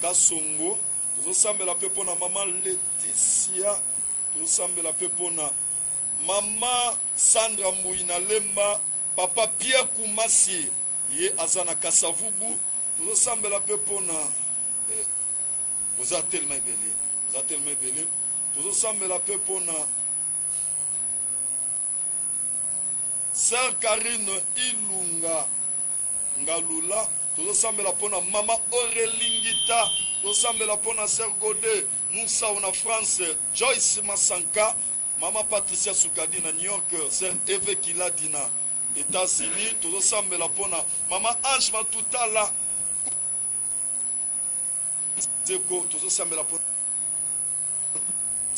Kasongo, tozosambela pe pona maman Laetitia, tozosambela pe pona maman Sandra Mouina Lemba, papa Pierre Koumasi ye azana Kasavubu, tozosambela pe pona vous êtes tellement belé, vous êtes tellement belé. Nous sommes la peu pour Sœur Karine Ilunga Ngalula. Nous sommes la pour Maman Aurélingita. Nous sommes la pour Sœur Godet Moussa en France. Joyce Masanka. Maman Patricia Soukadi na New York. Sœur Eve Kiladi na États-Unis. Nous sommes la pour Maman Ange Matutala. Nous sommes la pour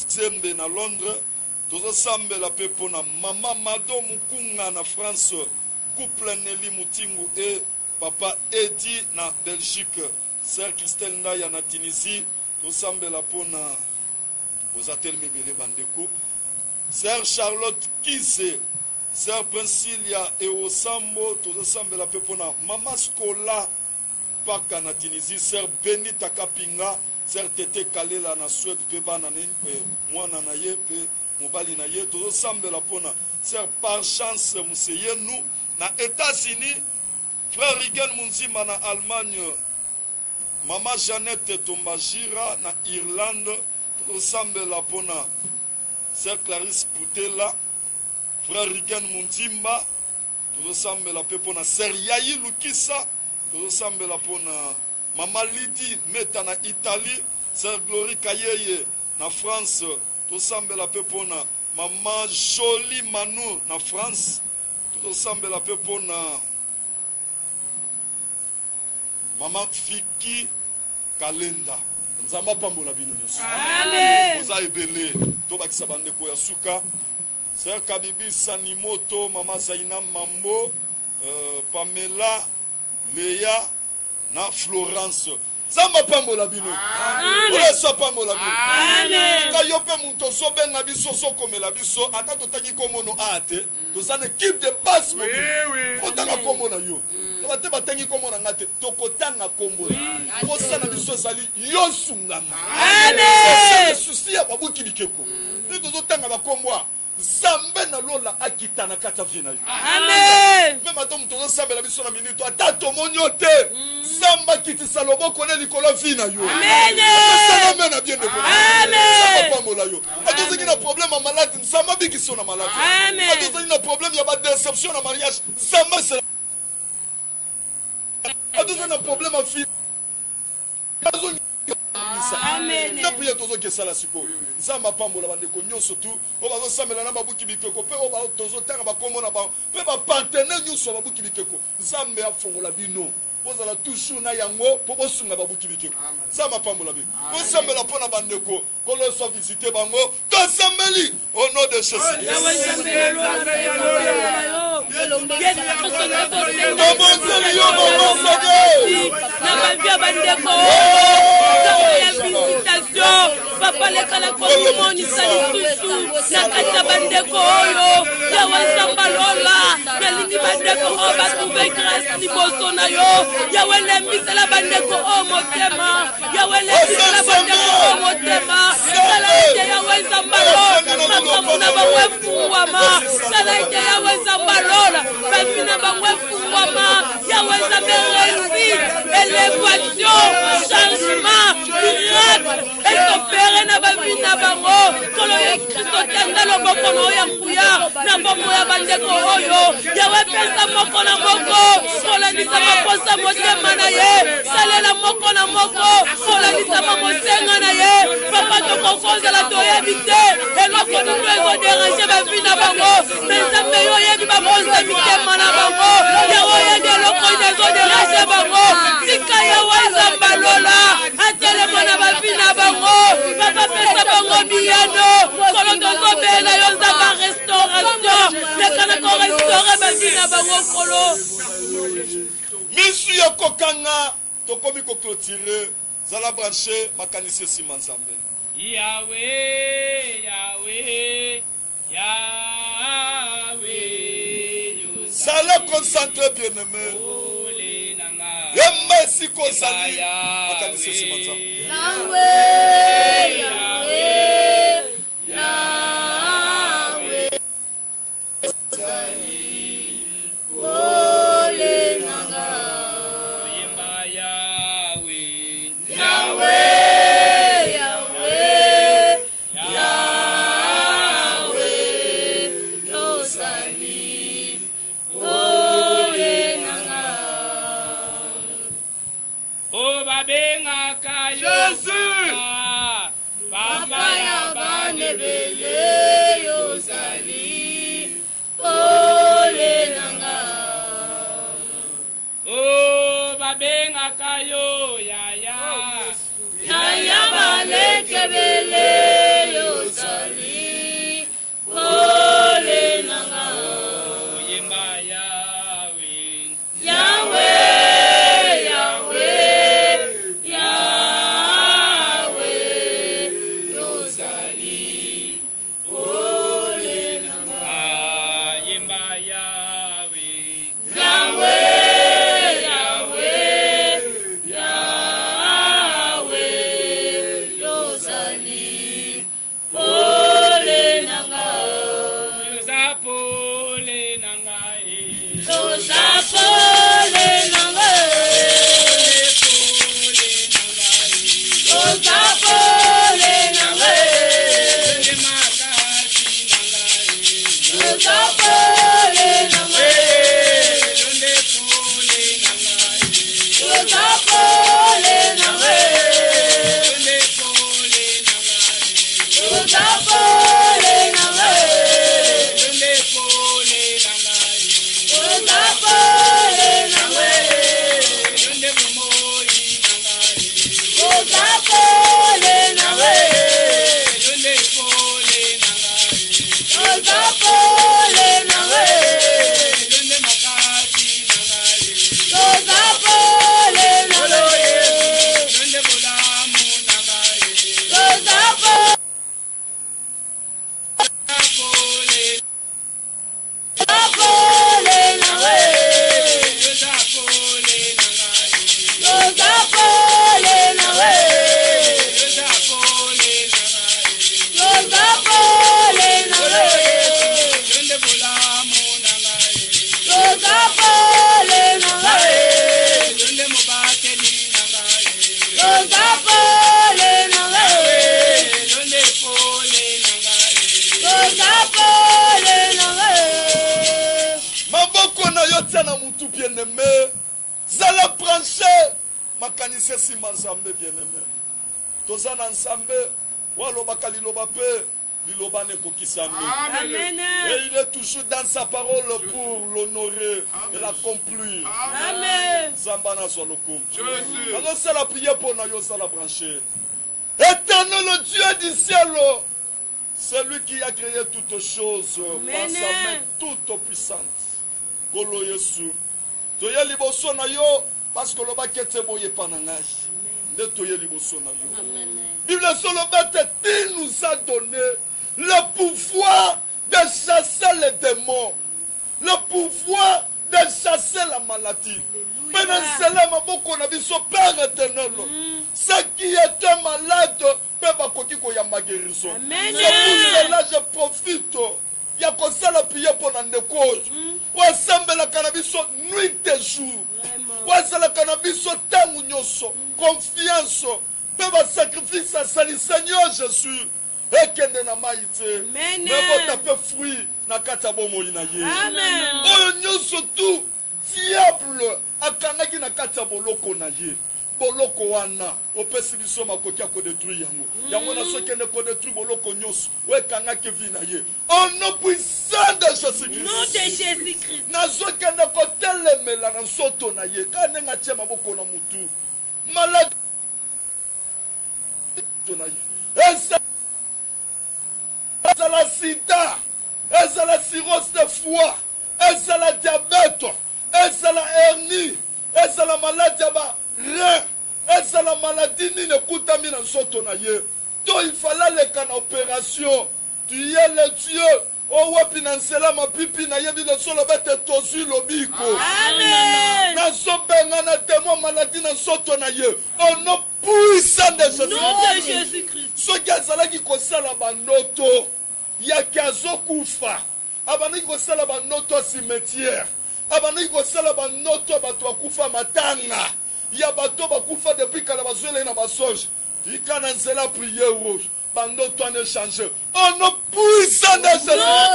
Zembe na Londres, tozosambela pe pona mama Mado Mukunga na France, couple Nelly Mutingu et papa Edi na Belgique, sœur Christelle Ndaya na Tunisie, tozosambela pona Ozatel Mebele bandeko, sœur Charlotte Kise, sœur Princilia et Osambo, tozosambela pe pona mama Skola Paka na Tunisie, sœur Benita Kapinga, sœur Tete Kalela na Suède pe bana mwana na ye pe mobali na ye tozosambela pona sœur par chance museye nous na États-Unis, frère Rigen Munzima na Allemagne, maman Jeannette Tombajira na Irlande, tozosambela pona sœur Clarisse Poutela, frère Rigen Munzimba, tozosambela pe pona sœur Yayi Lukisa, tozosambela pona Maman Lydie Meta na Italie, Sœur Glory Kayeye na France, tosambela pe pona Maman Jolie Manu na France. Tout ensemble la peu pour na Maman Fiki Kalenda. Nzamba pambola bino nyoso. Amen. Oza ebele to bakisa bandeko ya suka. Sœur Kabibi Sanimoto, Maman Zaina Mambo, Pamela, Léa, na Florence. Zamba pambola bino. Amen. Oza pambola bino. Amen. Ka yo pe muntu so ben na biso so komela biso ata to taki komono ate. To za une équipe de base mobile. Oui. Otanga komono yo. Bate batangi komona ngate tokotanga kombo. Posa na biso sali yo sungama. Amen. Souci ya babuki bikeko. Nito tanga bakombo. Zambe na lola akita na kata vina yo. Amen. Même attends mutozo sambe la biso na minute ata to monyote. Zamba kiti salobo kone likolo vina yo. Amen. Salome na bien de bon. Amen. Papa mola yo. Atozo ki na problème en malade, zamba biki so na malade. Amen. Atozo ki na problème ya ba déception na mariage, zamba c'est atozo na problème en fille. Amen. Na prière tozo ke sala siko. Zamba pambola bandeko nyonso tu. O bazo samela na babuki bikeko pe o ba tozo tanga ba komona ba pe ba partenaire nyonso babuki bikeko. Zambe afongola bino. Bozala toujours na yango po bosunga babuki bikeko. Zamba pambola bino. Ko samela pona bandeko. Ko lo so visiter bango. To sameli au nom de Jésus. Papa lekala komonisa lisusu na kati ya bandeko oyo yawe nzamba lola nalingi bandeko oyo batrouve grâce liboso na yo yawe lembisela bandeko oyo motema yawe lembisela bandeko oyo motema sala ete yawe nzamba lola makambo na bango efungwama sala ete yawe nzamba lola bavi na bango efungwama yawe nzambe réussite élévation changement miracle etopere na bavi na bango kolo ya kristo tenda loboko na oyo ya nguya na bombo ya bandeko oyo yawe pesa moko na moko kolandisa maposa motema na ye salela moko na moko kolandisama mosenga na ye papa tokokonzela toyebi te eloko nino ezoderange bavi na bango me nzambe yo oyebi bakonza mitema na bango yawe oyebi eloko ino ezoderange bango tika yawe nzamba lola atelema na bavi na bango papa pesa bango biyano kolo tozobela yo nzamba restauration lekana korestaure bavi na bango kolo misu ya kokanga tokomi clôturer zala branché makanisi sima nzambe Yahweh, Yahweh, Yahweh. Zala concentré bien-aimé. Yemba si kozali makanisi sima nzambe Yahweh, Yahweh, Yahweh. Ole nanga. Kayo yaya yaya balekebele yozali ole nanga yemba yawe yawe yawe yawe yozali ole nanga yemba yawe yawe Zapole na mutu bien-aimé. Zala branché. Makanise sima nzambe bien-aimé. Tozana nzambe. Waloba kaliloba pe. Liloba ne kokisami. Amen. Et il est toujours dans sa parole pour l'honorer et l'accomplir. Amen. Zambana Zolokum. Alors c'est la prière pour Nayo Sala branché. Éternel Dieu du ciel, c'est lui qui a créé toutes choses par sa main toute puissante. Kolo Yesu. Toye liboso na yo parce que le bakete boye panangai. Ne toye liboso na yo. Bible Solobate, il nous a donné le pouvoir de chasser les démons, le pouvoir de chasser la maladie. Maintenant, c'est là que nous avons Père éternel. Ceux qui étaient malades peuvent avoir ma guérison. C'est pour cela que je profite. Il y a comme ça la prière pour la cause. Pour assembler la cannabis nuit et jour. Pour assembler la cannabis temps confiance. Peuvent sacrifice à Seigneur Jésus. Et qu'il n'a pas été. Mais vous tapez fruit na katabo moïna ye. Amen. Oh surtout diable akanaki na katabo loko na ye. Boloko wana opesi biso makoki ko détruire yango. Yango na soki ne ko détruire boloko nyos. We kanaki vi na ye. Au nom puissant de Jésus-Christ. Nom de Jésus-Christ. Na soki ne ko telemela na soto na ye. Kana ngatia maboko na mutu. Malade na ye. C'est la sida, c'est la cirrhose de foie, c'est la diabète, c'est la hernie, c'est la maladie de rein, c'est la maladie ni ne coûte à mine en sotonaye. Donc il fallait les canaux opération. Tu es le Dieu. Oh ouais, financela ma pipi na yebi le solo bête tozu lobiko. Amen. Na sobenga na démon maladie na sotonaye. Oh non puissant de Jésus. Nom de Jésus-Christ. Ce qui a zala qui kosala banoto ya kazo kufa. Abana qui kosala banoto cimetière. Abana qui kosala banoto bato kufa matanga. Ya bato bakufa depuis kala bazwele na basonge. Ikana nzela prier rouge. Banoto en échange. Oh non puissant de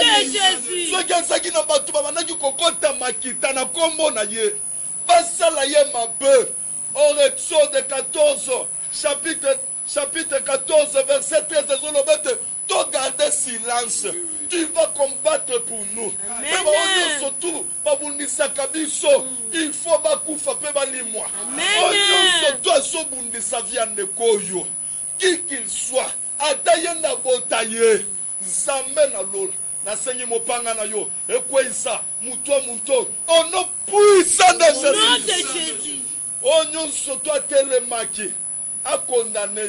Jésus. Ce qui a zaki na bato babana qui kokota makita na kombo na ye. Basala ye mabe. Au Exode 14 chapitre 14, verset 13, tu gardes silence. Tu vas combattre pour nous. Surtout, il faut qui qu'il soit, Adayena Botaye, Zamena Lol, Nasengi Mopanga na yo, Ekweisa, Muto, au nom puissant de Jésus. Oh non, surtout Telemaki, a condamné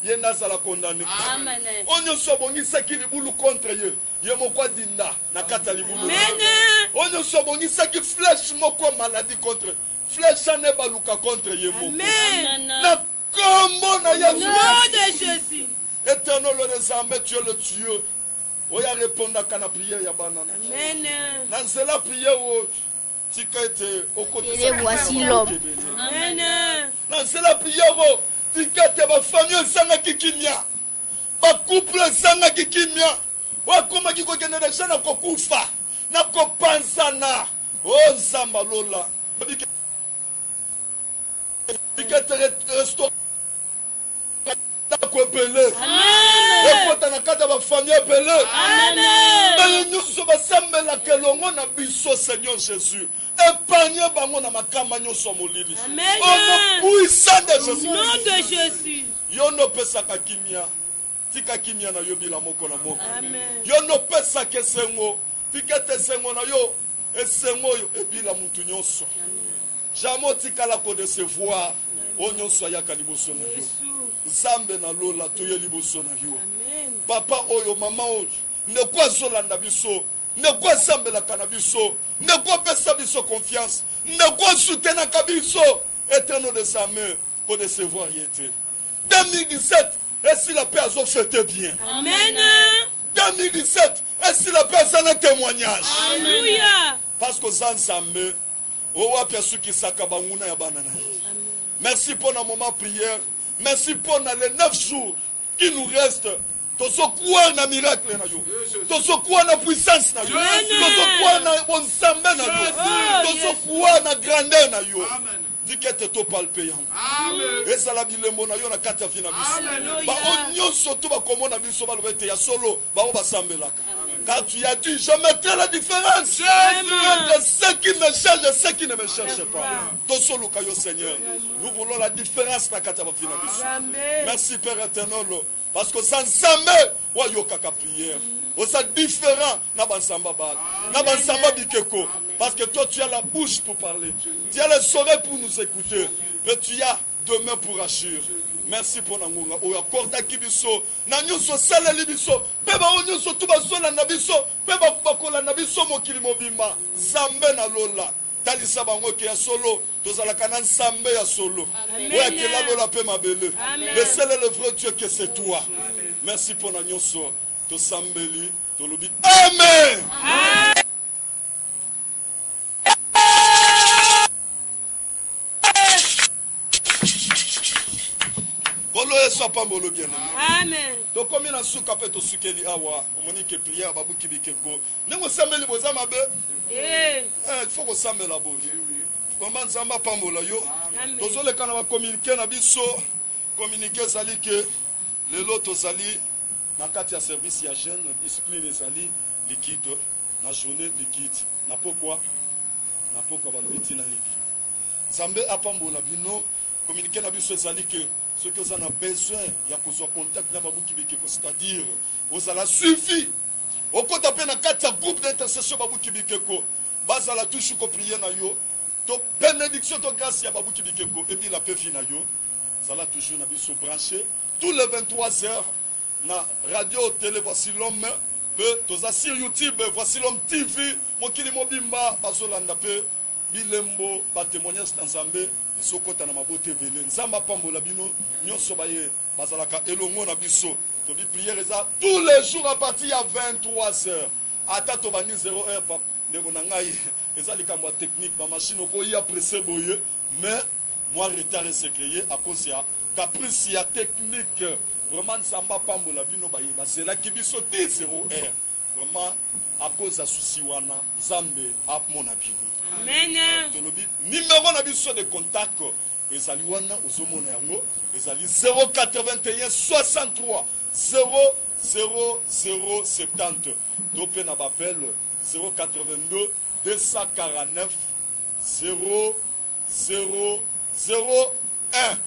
ye nazala condamné. Amen. Oh non, sobongi saki libulu contre ye, ye moko dinda na kata libulu. Amen. Oh non, sobongi saki flèche moko maladie contre, flèche ne baluka contre ye moko. Amen. Na kombo na Yesu. Nom de Jésus. Éternel le Zambé, tu es le Dieu. Oh ya répondre à la prière ya banana. Amen. Dans cela prière oh et voici l'homme. Amen. Dans cela prière oh tikate ba famille sanga kikimia. Ba couple sanga kikimia. Wa koma kiko kende na sana kokufa. Na kopansana. Oh Zamba lola. Tikate restaurant. Amen. Seigneur Jésus, épargnez bango na makama nyoso molili. Amen. Oh puissant de Jésus. Nom de Jésus. Yo no pesa kakimia. Tika kimia na yo bila moko na moko. Amen. Yo no pesa kesengo. Fikete sengo na yo. Esengo yo ebila mutu nyoso. Jamo tika la ko décevoir. O nyoso ayaka liboso na yo. Zambe na lola toye liboso na yo. Papa oyo mama oyo ne kwa zolanda biso ne kwa sambela kanabiso ne kwa pesa biso confiance ne kwa soutenir kabiso éternel de sa main pour décevoir yete 2017 et si la paix a fait bien. Amen. 2017 et si la paix a un témoignage. Alléluia. Parce que zanzambe o wa pia suki sakaba nguna ya banana. Merci pour nos moments prière. Merci pour les 9 jours qui nous restent. Tozokuwa na miracle na yo. Tozokuwa na puissance na yo. Tozokuwa na bonsambe na yo. foi na grandeur na yo. Dis que tu te palpé. Et ça la bilembo na yo na kati ya fina biso. Ba onyo soto ba komo na biso ba lobete ya solo ba o ba sambelaka. Car tu as dit, je mettrai la différence entre ceux qui me cherchent et ceux qui ne me cherchent pas. Tosolo kayo Seigneur. Nous voulons la différence na kati ya fina biso. Merci Père éternel. Parce que sans sambe wa yo kaka prière. Osa différent na bansamba bal. Na bansamba bikeko. Parce que toi, tu as la bouche pour parler. Tu as les oreilles pour nous écouter. Mais tu as deux mains pour agir. Merci pour Nangunga. O yakorda kibiso. Na nyuso sala libiso. Peba o nyuso tuba sola na biso. Peba bakola na biso mokili mobimba. Zambe na lola. Talisa bango ke ya solo. Tozala kana sambe ya solo. Oya ke la lola pe mabele. Le seul et le vrai Dieu que c'est toi. Merci pour na nyuso. To sambeli. To lobi. Amen. Amen. To komi na suka pe to sukeli awa omoni ke prière babu kibikeko nengo sambeli boza mabe il faut ko sambela bo komba nzamba pambola yo tozole kana ba communiquer na biso communiquer zali ke lelo tozali na kati ya service ya jeune discipline ezali liquide na journée liquide na pourquoi ba lobiti na liquide zambe apambola bino communiquer na biso ezali ke ceux qui ont besoin, il y a contact c'est-à-dire, vous allez suffit. Au côté de un groupe d'intercession, vous allez toujours prier na yo. To bénédiction, to grâce, ya babu kibikeko. Et puis la paix fina yo. Vous allez toujours se brancher. Tous les 23 heures, na radio, télé, voici l'homme. Sur YouTube, voici l'homme TV. Mokili mobimba, bazolanda pe. Bilembo, ba témoignage dans Zambé. Sokota na mabote belé nzamba pambola bino nyonso baye bazalaka elongo na biso to bi prière eza tous les jours à partir à 23h ata to bani 0h pap ndeko na ngai eza likambo ya technique ba machine ko ya presser boye mais moi retard est créé à cause ya caprice ya technique vraiment nzamba pambola bino baye bazela ki biso 0h vraiment à cause ya souci wana Nzambe apmona bino. Amen. Numéro na biso de contact ezali wana ozomona yango ezali 081 63 00070 dope na bapel 082 249 0001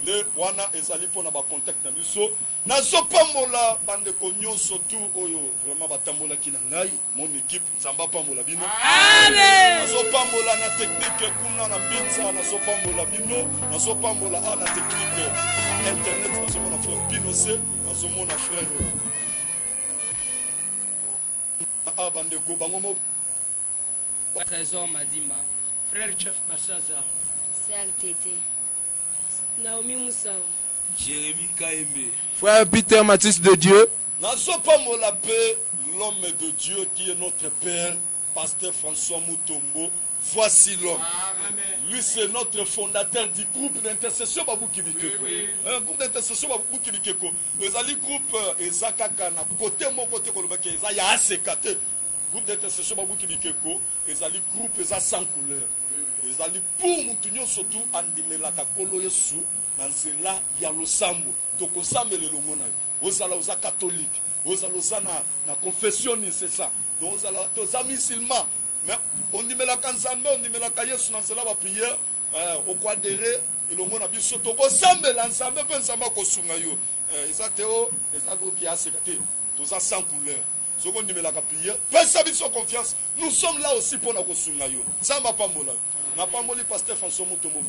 le wana ezali pona ba contact na biso nazo pambola bande ko nyonso tout oyo vraiment batambola kina ngai mon équipe nzamba pambola bino amen nazo pambola na technique kuna na binza nazo pambola bino nazo pambola na technique internet nazo mona frère Pinocé nazo mona frère bande ko bango mo Trésor Madimba frère chef Massaza CLTT Naomi Moussao Jérémy Kaembe frère Peter Mathis de Dieu nazo pambola pe l'homme de Dieu qui est notre père pasteur François Mutombo. Voici l'homme. Lui, c'est notre fondateur du groupe d'intercession Babouki Bikeko. Un groupe d'intercession Babouki Bikeko. Nous avons le groupe Ezakaka na côté mon côté Kolobake Ezaya ACKT. Groupe d'intercession Babouki Bikeko. Nous avons le groupe Eza sans couleur. Nous avons pour Moutounion surtout Andimela Kakolo Yesu. Nanzela Yalosambo. Toko Samele Lomona. Ozala Oza catholique. Ozala na confession c'est ça. Donc Oza musulman. Mais on dit la Kanzambe, on dit la Kayesu dans la prière, au Quadéré, et le monde a vu surtout au Sambe, l'ensemble, pensez-moi qu'au Sungayo. Et Théo, et ça groupe qui a sécurité, tout ça sans couleur. Ce qu'on dit la prière, pensez-moi sur confiance, nous sommes là aussi pour nous Sungayo. Ça m'a pas molli. N'a pas molli, pasteur François Mutombo.